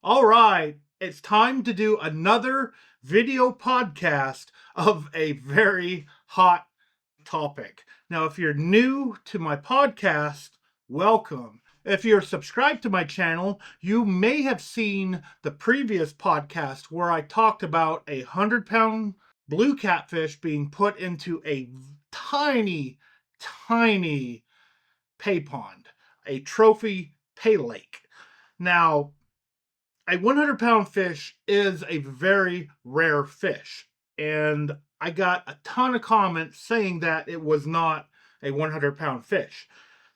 All right, it's time to do another video podcast of a very hot topic. Now, if you're new to my podcast, welcome. If you're subscribed to my channel, you may have seen the previous podcast where I talked about a 100-pound blue catfish being put into a tiny, tiny pay pond, a trophy pay lake. Now, a 100-pound fish is a very rare fish, and I got a ton of comments saying that it was not a 100-pound fish.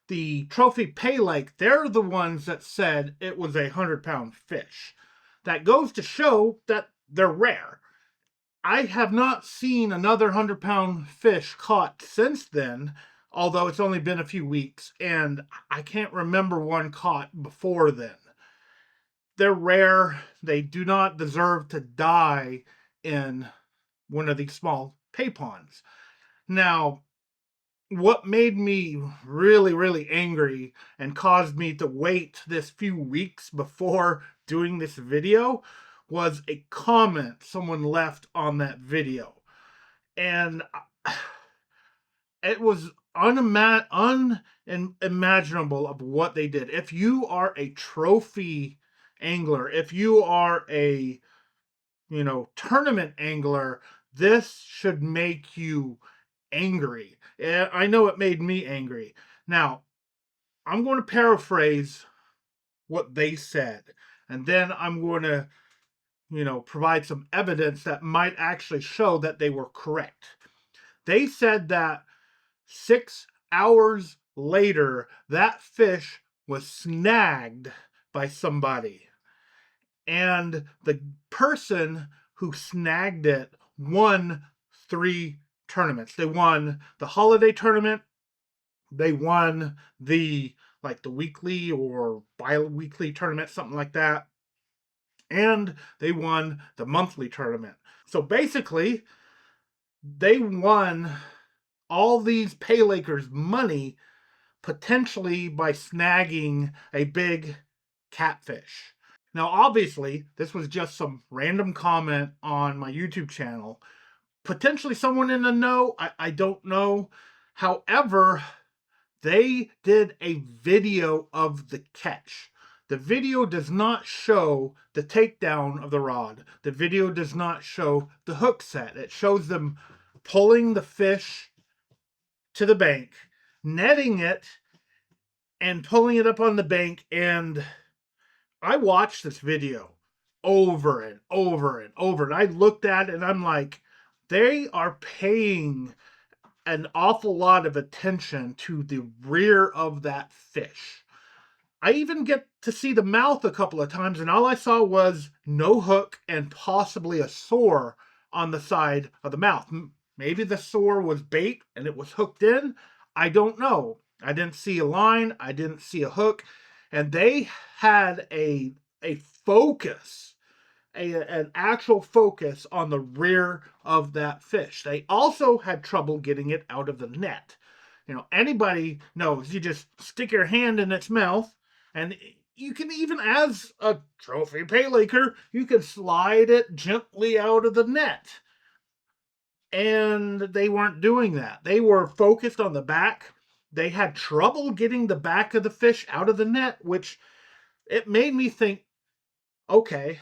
The trophy pay lake, they're the ones that said it was a 100-pound fish. That goes to show that they're rare. I have not seen another 100-pound fish caught since then, although it's only been a few weeks, and I can't remember one caught before then. They're rare. They do not deserve to die in one of these small pay ponds. Now, what made me really, really angry and caused me to wait this few weeks before doing this video was a comment someone left on that video. And it was unimaginable of what they did. If you are a trophy angler, if you are a tournament angler, this should make you angry. I know it made me angry. Now, I'm going to paraphrase what they said, and then I'm going to provide some evidence that might actually show that they were correct. They said that 6 hours later, that fish was snagged by somebody. And the person who snagged it won 3 tournaments. They won the holiday tournament. They won the weekly or bi-weekly tournament, something like that. And they won the monthly tournament. So basically, they won all these pay lakers money potentially by snagging a big catfish. Now, obviously, this was just some random comment on my YouTube channel. Potentially someone in the know, I don't know. However, they did a video of the catch. The video does not show the takedown of the rod. The video does not show the hook set. It shows them pulling the fish to the bank, netting it, and pulling it up on the bank. And I watched this video over and over and over, and I looked at it and I'm like, they are paying an awful lot of attention to the rear of that fish. I even get to see the mouth a couple of times, and all I saw was no hook and possibly a sore on the side of the mouth. Maybe the sore was bait and it was hooked in. I don't know. I didn't see a line. I didn't see a hook. And they had a focus, an actual focus on the rear of that fish. They also had trouble getting it out of the net. Anybody knows you just stick your hand in its mouth, and you can, even as a trophy pay laker, you can slide it gently out of the net. And they weren't doing that. They were focused on the back. They had trouble getting the back of the fish out of the net, which it made me think, okay,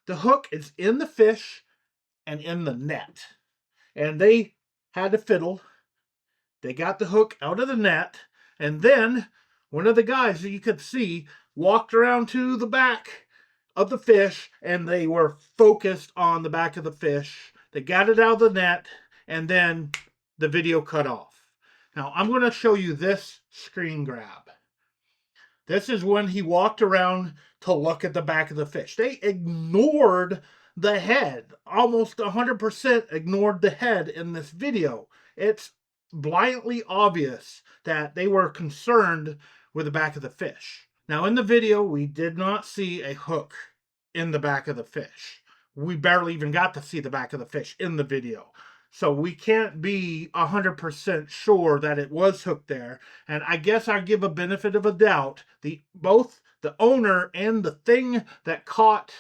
the hook is in the fish and in the net. And they had to fiddle. They got the hook out of the net. And then one of the guys that you could see walked around to the back of the fish, and they were focused on the back of the fish. They got it out of the net, and then the video cut off. Now, I'm going to show you this screen grab. This is when he walked around to look at the back of the fish. They ignored the head. Almost 100% ignored the head in this video. It's blatantly obvious that they were concerned with the back of the fish. Now, in the video, we did not see a hook in the back of the fish. We barely even got to see the back of the fish in the video. So we can't be 100% sure that it was hooked there. And I guess I give a benefit of a doubt. Both the owner and the thing that caught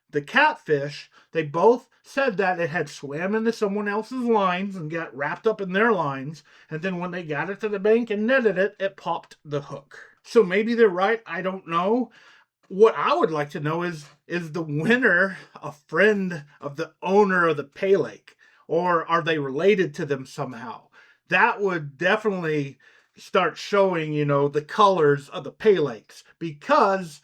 the catfish, they both said that it had swam into someone else's lines and got wrapped up in their lines. And then when they got it to the bank and netted it, it popped the hook. So maybe they're right. I don't know. What I would like to know is the winner a friend of the owner of the pay lake, or are they related to them somehow? That would definitely start showing, the colors of the pay lakes, because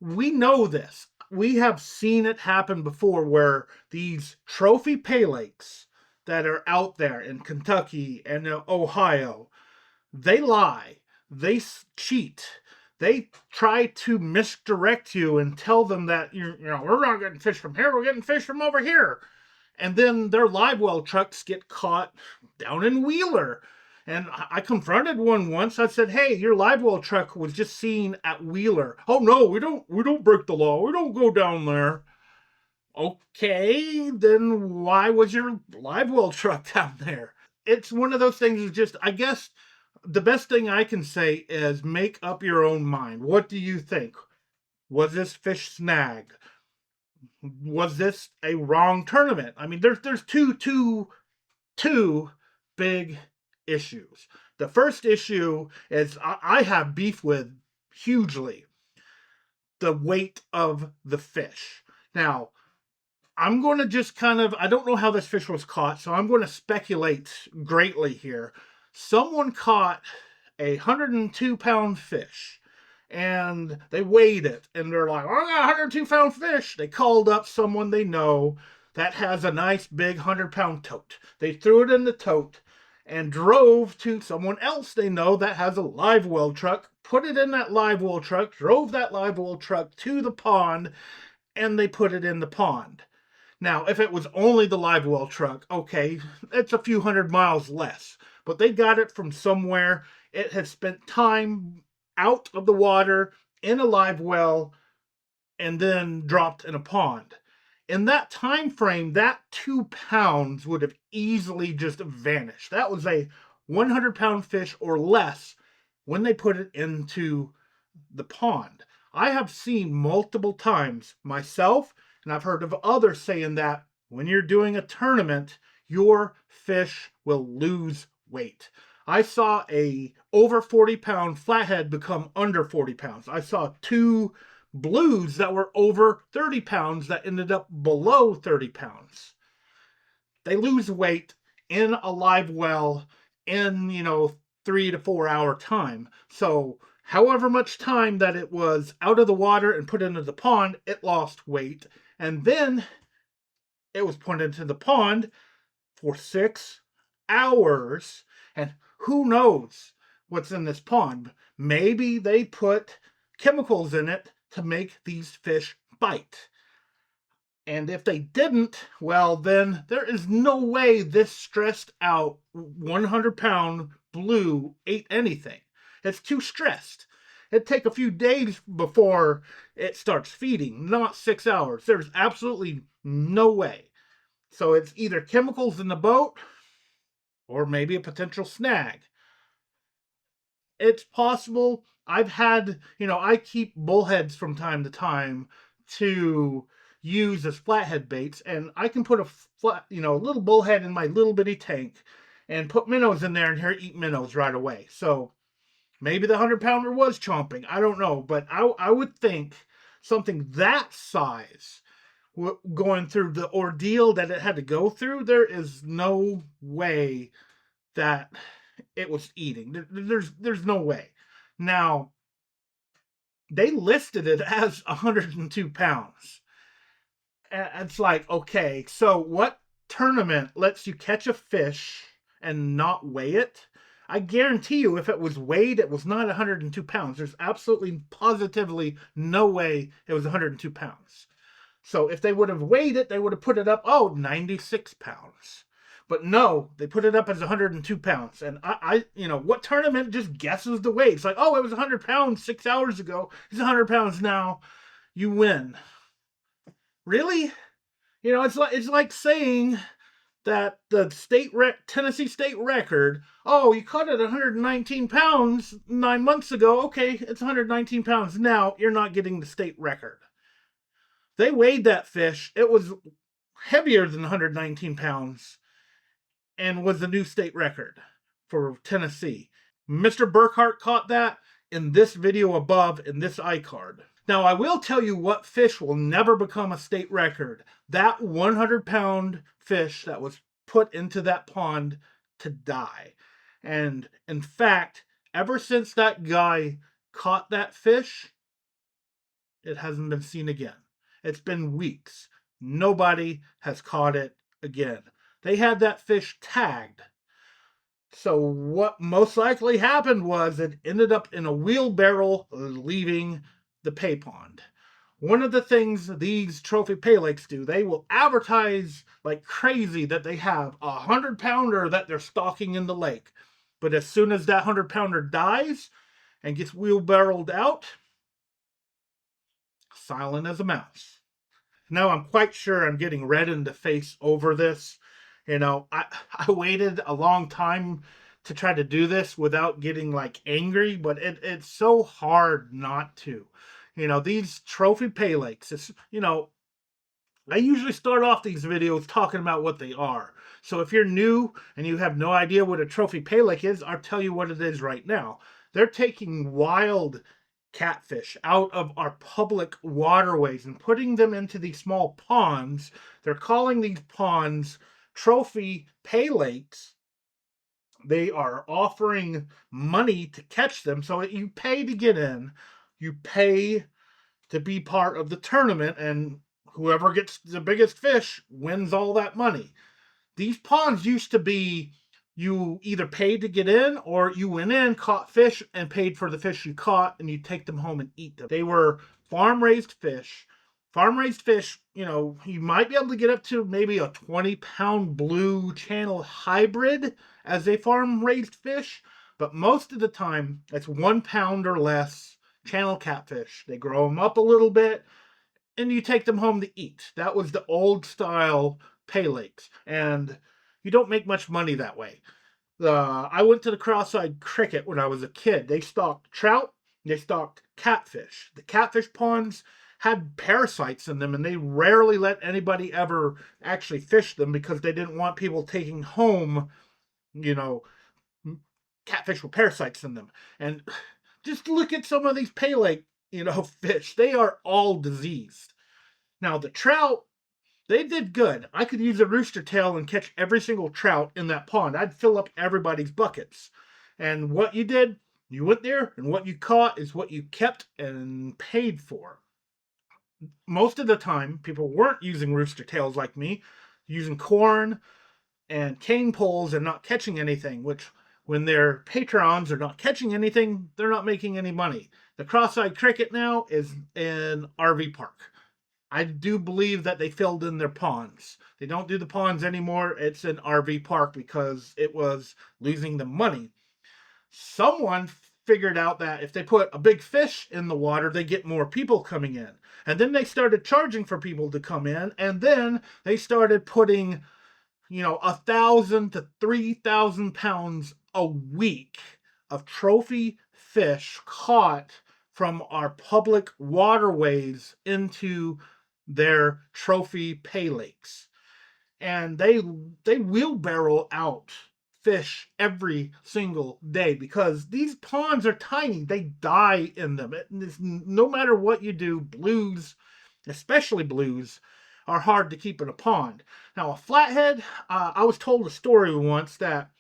we know this. We have seen it happen before where these trophy pay lakes that are out there in Kentucky and Ohio, they lie, they cheat, they try to misdirect you and tell them that we're not getting fish from here, we're getting fish from over here. And then their live well trucks get caught down in Wheeler. And I confronted one once. I said, "Hey, your live well truck was just seen at Wheeler." "Oh no, we don't break the law. We don't go down there." Okay, then why was your live well truck down there? It's one of those things. Is just, I guess, the best thing I can say is make up your own mind. What do you think? Was this fish snagged? Was this a wrong tournament? I mean, there's two big issues. The first issue is I have beef with hugely the weight of the fish. Now, I'm going to just I don't know how this fish was caught, so I'm going to speculate greatly here. Someone caught a 102-pound fish and they weighed it and they're like, "Oh, I got a 102-pound fish." They called up someone they know that has a nice big 100-pound tote. They threw it in the tote and drove to someone else they know that has a live well truck, put it in that live well truck, drove that live well truck to the pond, and they put it in the pond. Now, if it was only the live well truck, okay, it's a few hundred miles less. But they got it from somewhere. It had spent time out of the water in a live well and then dropped in a pond. In that time frame, that 2 pounds would have easily just vanished. That was a 100-pound fish or less when they put it into the pond. I have seen multiple times myself, and I've heard of others saying that when you're doing a tournament, your fish will lose weight. I saw a over 40-pound flathead become under 40 pounds. I saw two blues that were over 30 pounds that ended up below 30 pounds. They lose weight in a live well in, 3 to 4 hour time. So however much time that it was out of the water and put into the pond, it lost weight. And then it was put into the pond for 6 hours. And who knows what's in this pond? Maybe they put chemicals in it to make these fish bite. And if they didn't, well, then there is no way this stressed out 100-pound blue ate anything. It's too stressed. It'd take a few days before it starts feeding, not 6 hours. There's absolutely no way. So it's either chemicals in the boat or maybe a potential snag. It's possible. I've had, I keep bullheads from time to time to use as flathead baits, and I can put a little bullhead in my little bitty tank and put minnows in there and here eat minnows right away. So maybe the 100-pounder was chomping. I don't know, but I would think something that size going through the ordeal that it had to go through, there is no way that it was eating. There's no way. Now, they listed it as 102 pounds. It's like, okay, so what tournament lets you catch a fish and not weigh it? I guarantee you, if it was weighed, it was not 102 pounds. There's absolutely, positively no way it was 102 pounds. So if they would have weighed it, they would have put it up, 96 pounds. But no, they put it up as 102 pounds. And what tournament just guesses the weight? It's like, it was 100 pounds 6 hours ago. It's 100 pounds now. You win. Really? It's like saying that the Tennessee state record, you caught it 119 pounds 9 months ago. Okay, it's 119 pounds now. You're not getting the state record. They weighed that fish. It was heavier than 119 pounds and was the new state record for Tennessee. Mr. Burkhart caught that in this video above in this iCard. Now, I will tell you what fish will never become a state record. That 100-pound fish that was put into that pond to die. And in fact, ever since that guy caught that fish, it hasn't been seen again. It's been weeks. Nobody has caught it again. They had that fish tagged. So what most likely happened was it ended up in a wheelbarrow leaving the pay pond. One of the things these trophy pay lakes do, they will advertise like crazy that they have a 100-pounder that they're stocking in the lake. But as soon as that 100-pounder dies and gets wheelbarrowed out, silent as a mouse. Now I'm quite sure I'm getting red in the face over this. I waited a long time to try to do this without getting like angry, but it's so hard not to. These trophy pay lakes, I usually start off these videos talking about what they are. So if you're new and you have no idea what a trophy pay lake is, I'll tell you what it is right now. They're taking wild catfish out of our public waterways and putting them into these small ponds. They're calling these ponds trophy pay lakes. They are offering money to catch them. So you pay to get in, you pay to be part of the tournament, and whoever gets the biggest fish wins all that money. These ponds used to be you either paid to get in or you went in, caught fish, and paid for the fish you caught, and you take them home and eat them. They were farm-raised fish. Farm-raised fish, you might be able to get up to maybe a 20-pound blue channel hybrid as a farm-raised fish, but most of the time, it's 1 pound or less channel catfish. They grow them up a little bit, and you take them home to eat. That was the old style pay lakes, and you don't make much money that way. I went to the Cross-Eyed Cricket when I was a kid. They stocked trout, they stocked catfish. The catfish ponds had parasites in them, and they rarely let anybody ever actually fish them because they didn't want people taking home, catfish with parasites in them. And just look at some of these pay lake, fish. They are all diseased. Now, the trout, they did good. I could use a rooster tail and catch every single trout in that pond. I'd fill up everybody's buckets. And what you did, you went there, and what you caught is what you kept and paid for. Most of the time, people weren't using rooster tails like me, using corn and cane poles and not catching anything, which when their patrons are not catching anything, they're not making any money. The Cross-Eyed Cricket now is in RV park. I do believe that they filled in their ponds. They don't do the ponds anymore. It's an RV park because it was losing them money. Someone figured out that if they put a big fish in the water, they get more people coming in. And then they started charging for people to come in. And then they started putting, 1,000 to 3,000 pounds a week of trophy fish caught from our public waterways into their trophy pay lakes. And they wheelbarrow out fish every single day because these ponds are tiny. They die in them. No matter what you do, blues, especially blues, are hard to keep in a pond. Now, a flathead, I was told a story once that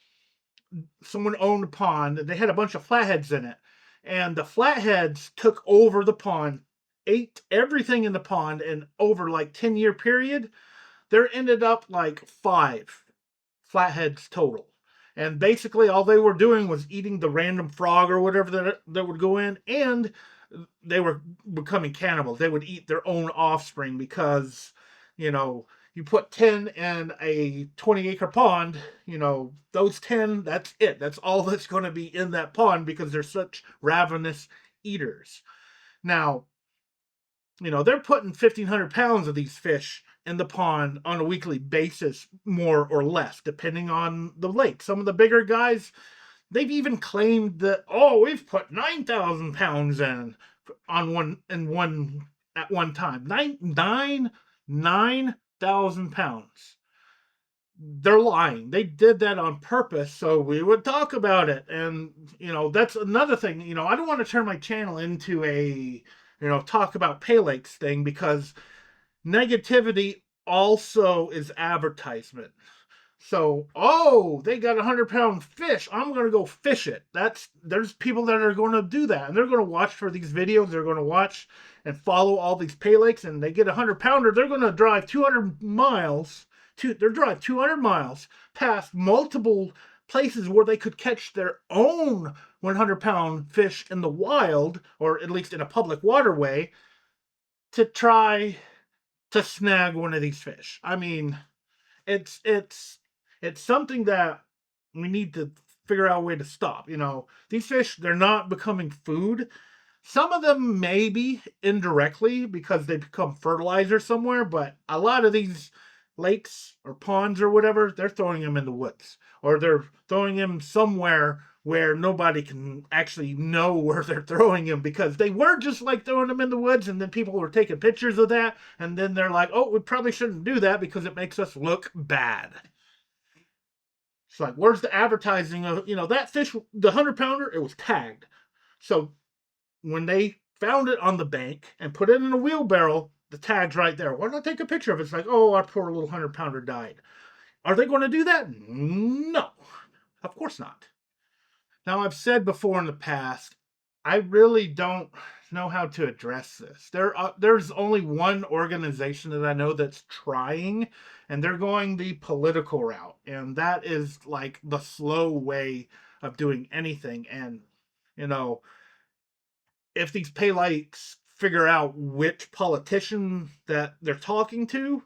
someone owned a pond. They had a bunch of flatheads in it. And the flatheads took over the pond, ate everything in the pond, and over like 10-year period, there ended up like 5 flatheads total. And basically all they were doing was eating the random frog or whatever that would go in, and they were becoming cannibals. They would eat their own offspring because, you put 10 in a 20-acre pond, those 10, that's it. That's all that's going to be in that pond because they're such ravenous eaters. Now, they're putting 1,500 pounds of these fish in the pond on a weekly basis, more or less, depending on the lake. Some of the bigger guys, they've even claimed that, oh, we've put 9,000 pounds in on one at one time. 9,000 pounds. They're lying. They did that on purpose so we would talk about it. And that's another thing. I don't want to turn my channel into a talk about pay lakes thing, because negativity also is advertisement. So, oh, they got 100-pound fish, I'm gonna go fish it. There's people that are going to do that, and they're going to watch for these videos. They're going to watch and follow all these pay lakes, and they get a 100-pounder. They're going to drive 200 miles. They're driving 200 miles past multiple places where they could catch their own 100-pound fish in the wild, or at least in a public waterway, to try to snag one of these fish. I mean, it's it's it's something that we need to figure out a way to stop. These fish, they're not becoming food. Some of them maybe indirectly because they become fertilizer somewhere, but a lot of these lakes or ponds or whatever, they're throwing them in the woods, or they're throwing them somewhere where nobody can actually know where they're throwing them, because they were just like throwing them in the woods, and then people were taking pictures of that, and then they're like, oh, we probably shouldn't do that because it makes us look bad. It's like, where's the advertising of, that fish, the 100-pounder, it was tagged. So when they found it on the bank and put it in a wheelbarrow, the tag's right there. Why not take a picture of it? It's like, oh, our poor little 100-pounder died. Are they going to do that? No, of course not. Now, I've said before in the past, I really don't know how to address this. There's only one organization that I know that's trying, and they're going the political route, and that is like the slow way of doing anything. And you know, if these pay lakes figure out which politician that they're talking to,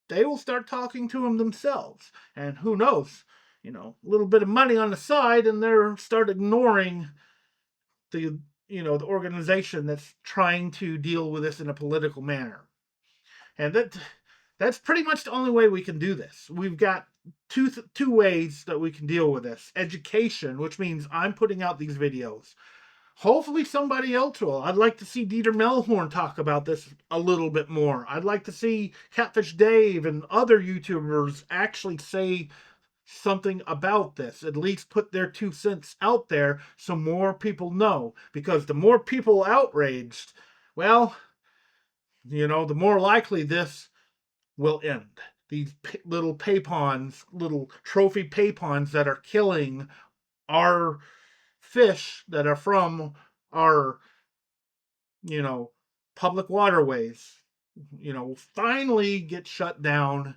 they will start talking to them themselves. And who knows, a little bit of money on the side, and they'll start ignoring the the organization that's trying to deal with this in a political manner. And that's pretty much the only way we can do this. We've got two ways that we can deal with this. Education, which means I'm putting out these videos. Hopefully somebody else will. I'd like to see Dieter Melhorn talk about this a little bit more. I'd like to see Catfish Dave and other YouTubers actually say something about this, at least put their 2 cents out there so more people know. Because the more people outraged, well, the more likely this will end. These little paypons, little trophy paypons that are killing our fish that are from our, you know, public waterways, finally get shut down,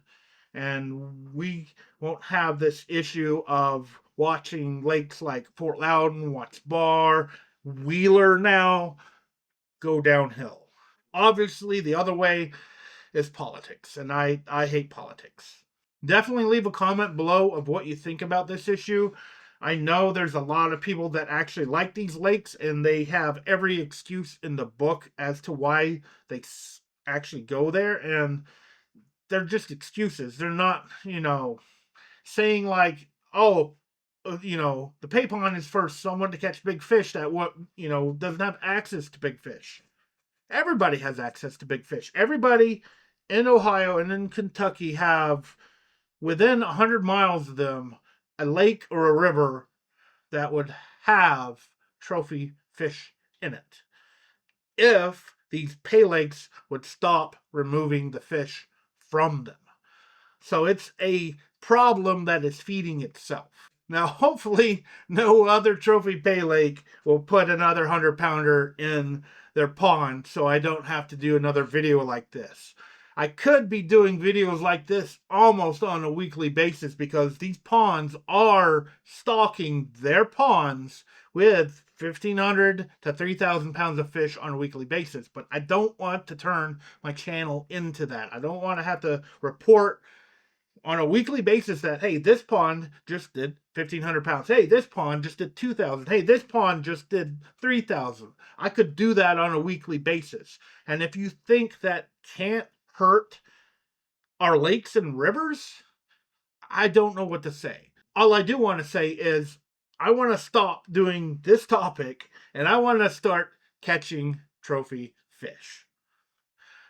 and we won't have this issue of watching lakes like Fort Loudon, Watts Bar, Wheeler now go downhill. Obviously, the other way is politics, and I hate politics. Definitely leave a comment below of what you think about this issue. I know there's a lot of people that actually like these lakes, and they have every excuse in the book as to why they actually go there, and they're just excuses. They're not, saying like, oh, the pay pond is for someone to catch big fish that doesn't have access to big fish. Everybody has access to big fish. Everybody in Ohio and in Kentucky have, within 100 miles of them, a lake or a river that would have trophy fish in it, if these pay lakes would stop removing the fish from them. So it's a problem that is feeding itself. Now, hopefully, no other trophy pay lake will put another 100-pounder in their pond, so I don't have to do another video like this. I could be doing videos like this almost on a weekly basis, because these ponds are stocking their ponds with 1,500 to 3,000 pounds of fish on a weekly basis. But I don't want to turn my channel into that. I don't want to have to report on a weekly basis that, hey, this pond just did 1,500 pounds. Hey, this pond just did 2,000. Hey, this pond just did 3,000. I could do that on a weekly basis. And if you think that can't hurt our lakes and rivers, I don't know what to say. All I do want to say is I want to stop doing this topic and I want to start catching trophy fish.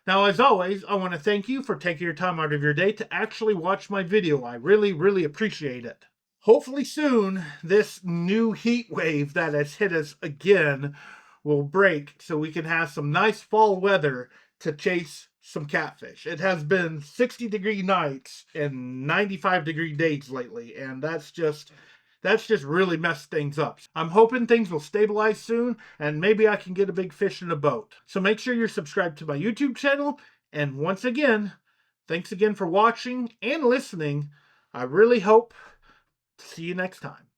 Now, as always, I want to thank you for taking your time out of your day to actually watch my video. I really, really appreciate it. Hopefully soon, this new heat wave that has hit us again will break so we can have some nice fall weather to chase some catfish. It has been 60-degree nights and 95-degree days lately, and that's just really messed things up. I'm hoping things will stabilize soon and maybe I can get a big fish in a boat. So make sure you're subscribed to my YouTube channel. And once again, thanks again for watching and listening. I really hope to see you next time.